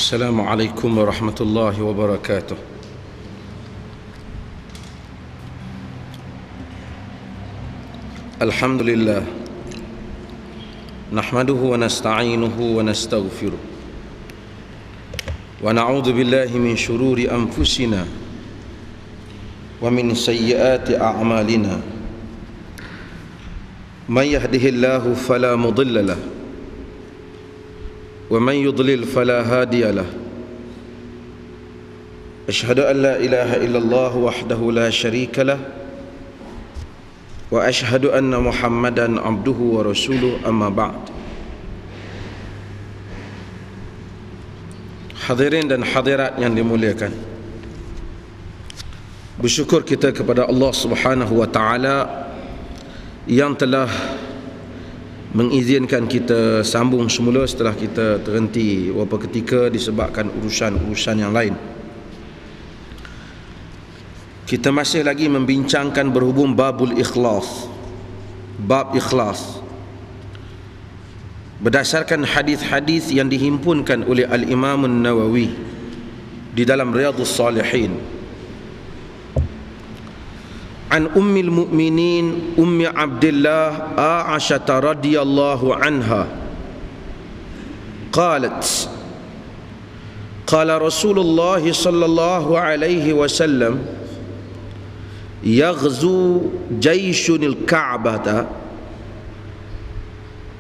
Assalamualaikum warahmatullahi wabarakatuh. Alhamdulillah, nahmaduhu wa nasta'inuhu wa nastaghfiruh, wa na'udzu billahi min shururi anfusina wa min sayyiati a'malina. Man yahdihillahu fala mudilla lahu ومن يضلل فلا هادي له. أشهد أن لا إله إلا الله وحده لا شريك له وأشهد أن محمدا عبده ورسوله. أما بعد. Hadirin dan hadirat yang dimuliakan, bersyukur kita kepada Allah Subhanahu wa taala yang telah mengizinkan kita sambung semula setelah kita terhenti beberapa ketika disebabkan urusan-urusan yang lain. Kita masih lagi membincangkan berhubung babul ikhlas, bab ikhlas, berdasarkan hadis-hadis yang dihimpunkan oleh Al-Imam An-Nawawi di dalam Riyadhus Shalihin. An ummil mu'minin ummi Abdullah Aisyah radhiyallahu anha qalat qala Rasulullah sallallahu alaihi wasallam yaghzu jayshun al-Ka'bah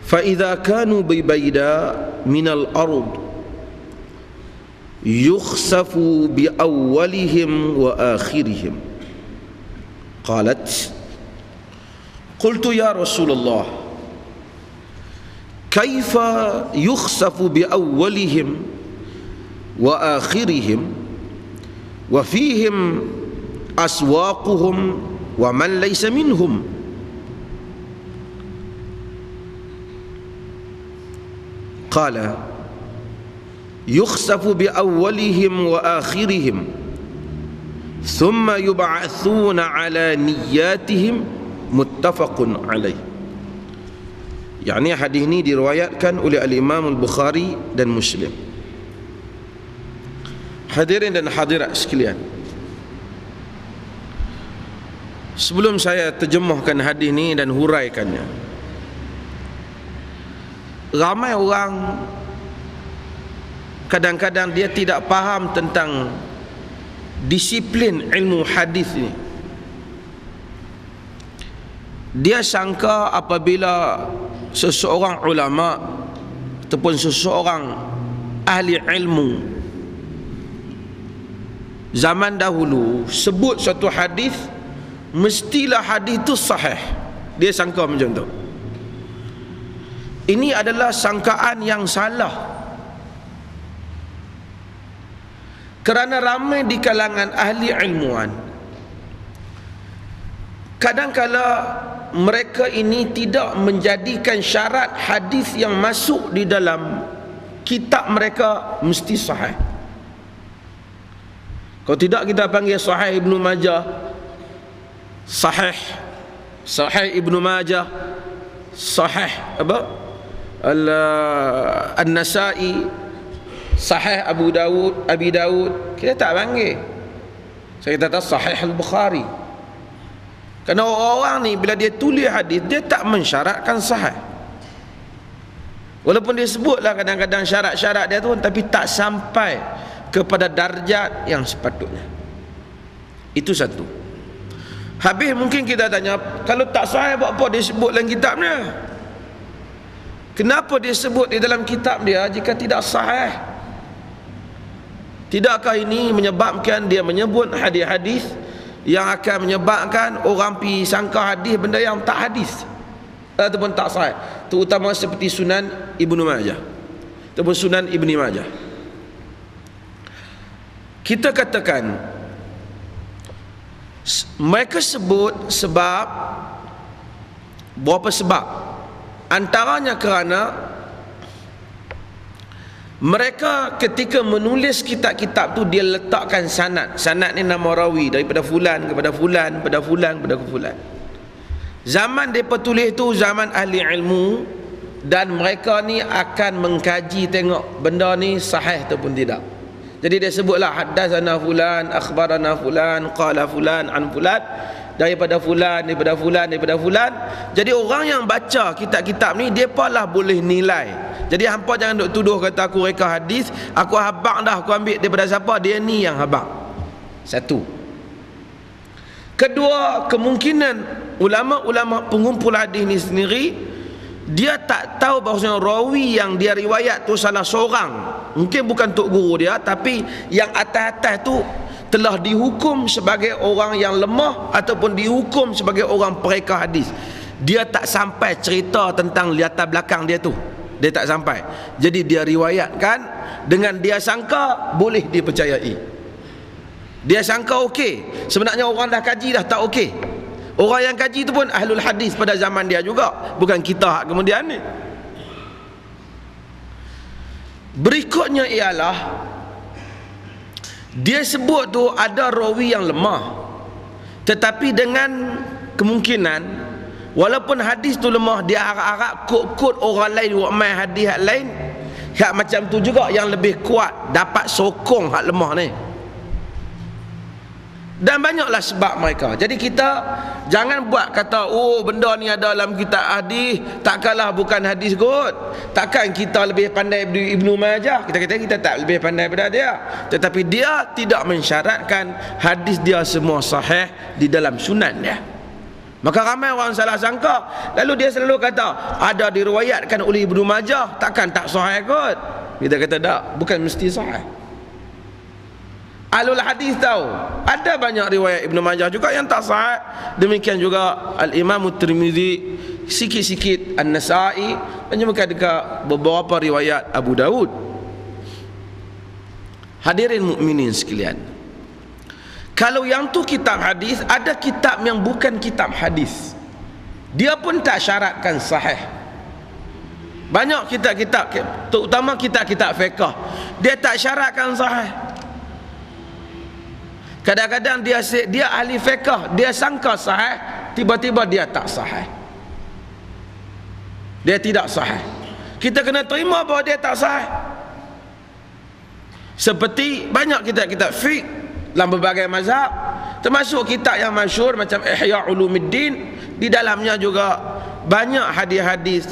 fa idza kanu bi bayda min al-ard yukhsafu bi awwalihim wa akhirihim. قالت قلت يا رسول الله كيف يخسف بأولهم وآخرهم وفيهم أسواقهم ومن ليس منهم. قال يخسف بأولهم وآخرهم ثم يبعثون على نياتهم. متفق عليه. Yani hadis ini diriwayatkan oleh Al-Imam Al-Bukhari dan Muslim. Hadirin dan hadirat sekalian, sebelum saya terjemahkan hadis ini dan huraikannya, ramai orang kadang-kadang dia tidak faham tentang disiplin ilmu hadis ini. Dia sangka apabila seseorang ulama ataupun seseorang ahli ilmu zaman dahulu sebut satu hadis, mestilah hadis itu sahih. Dia sangka macam tu. Ini adalah sangkaan yang salah. Kerana ramai di kalangan ahli ilmuwan, kadang-kala mereka ini tidak menjadikan syarat hadis yang masuk di dalam kitab mereka mesti sahih. Kalau tidak kita panggil sahih Ibnu Majah, sahih Ibnu Majah, sahih apa? An-Nasa'i, Sahih Abi Daud, kita tak panggil. Saya kata Sahih Al-Bukhari. Kerana orang ni bila dia tulis hadis, dia tak mensyaratkan sahih. Walaupun dia sebutlah kadang-kadang syarat-syarat dia tu, tapi tak sampai kepada darjat yang sepatutnya. Itu satu. Habis mungkin kita tanya, kalau tak sahih buat apa dia sebut dalam kitabnya? Kenapa dia sebut di dalam kitab dia jika tidak sahih? Tidakkah ini menyebabkan dia menyebut hadis-hadis yang akan menyebabkan orang pergi sangka hadis benda yang tak hadis ataupun tak sahih, terutama seperti Sunan Ibnu Majah ataupun Sunan Ibni Majah. Kita katakan mereka sebut sebab beberapa sebab, antaranya kerana mereka ketika menulis kitab-kitab tu dia letakkan sanad. Sanad ni nama rawi daripada fulan kepada fulan, kepada fulan. Zaman mereka tulis tu zaman ahli ilmu dan mereka ni akan mengkaji tengok benda ni sahih ataupun tidak. Jadi dia sebutlah haddatsana fulan, akhbarana fulan, qala fulan an fulan, daripada fulan, daripada fulan, daripada fulan. Jadi orang yang baca kitab-kitab ni depa lah boleh nilai. Jadi hampa jangan duk tuduh kata aku reka hadis, aku habaq dah, aku ambil daripada siapa, dia ni yang habaq. Satu. Kedua, kemungkinan ulama-ulama pengumpul hadis ni sendiri dia tak tahu bahawa rawi yang dia riwayat tu salah seorang. Mungkin bukan tok guru dia, tapi yang atas-atas tu telah dihukum sebagai orang yang lemah ataupun dihukum sebagai orang pereka hadis. Dia tak sampai cerita tentang latar belakang dia tu. Dia tak sampai. Jadi dia riwayatkan dengan dia sangka boleh dipercayai. Dia sangka okey. Sebenarnya orang dah kaji dah tak okey. Orang yang kaji tu pun ahlul hadis pada zaman dia juga, bukan kita kemudian ni. Berikutnya ialah dia sebut tu ada rawi yang lemah, tetapi dengan kemungkinan walaupun hadis tu lemah, dia harap-harap kod-kod orang lain buat main hadis hak lain, hak macam tu juga yang lebih kuat dapat sokong hak lemah ni. Dan banyaklah sebab mereka. Jadi kita jangan buat kata oh benda ni ada dalam kitab hadis, takkanlah bukan hadis kot. Takkan kita lebih pandai Ibnu Majah. Kita kata kita tak lebih pandai daripada dia. Tetapi dia tidak mensyaratkan hadis dia semua sahih di dalam sunan dia. Maka ramai orang salah sangka. Lalu dia selalu kata ada diriwayatkan oleh Ibnu Majah, takkan tak sahih kot. Kita kata tak, bukan mesti sahih. Ahlul hadis tahu ada banyak riwayat Ibnu Majah juga yang tak sahih. Demikian juga Al-Imam Tirmizi, sikit-sikit An-Nasa'i, dan juga dekat beberapa riwayat Abu Daud. Hadirin mukminin sekalian, kalau yang tu kitab hadis, ada kitab yang bukan kitab hadis, dia pun tak syaratkan sahih. Banyak kitab-kitab, terutama kitab-kitab fiqh, dia tak syaratkan sahih. Kadang-kadang dia ahli fiqh, dia sangka sahih, tiba-tiba dia tak sahih, dia tidak sahih. Kita kena terima bahawa dia tak sahih. Seperti banyak kitab-kitab fiqh dalam berbagai mazhab, termasuk kitab yang masyhur macam Ihya Ulumuddin, di dalamnya juga banyak hadis-hadis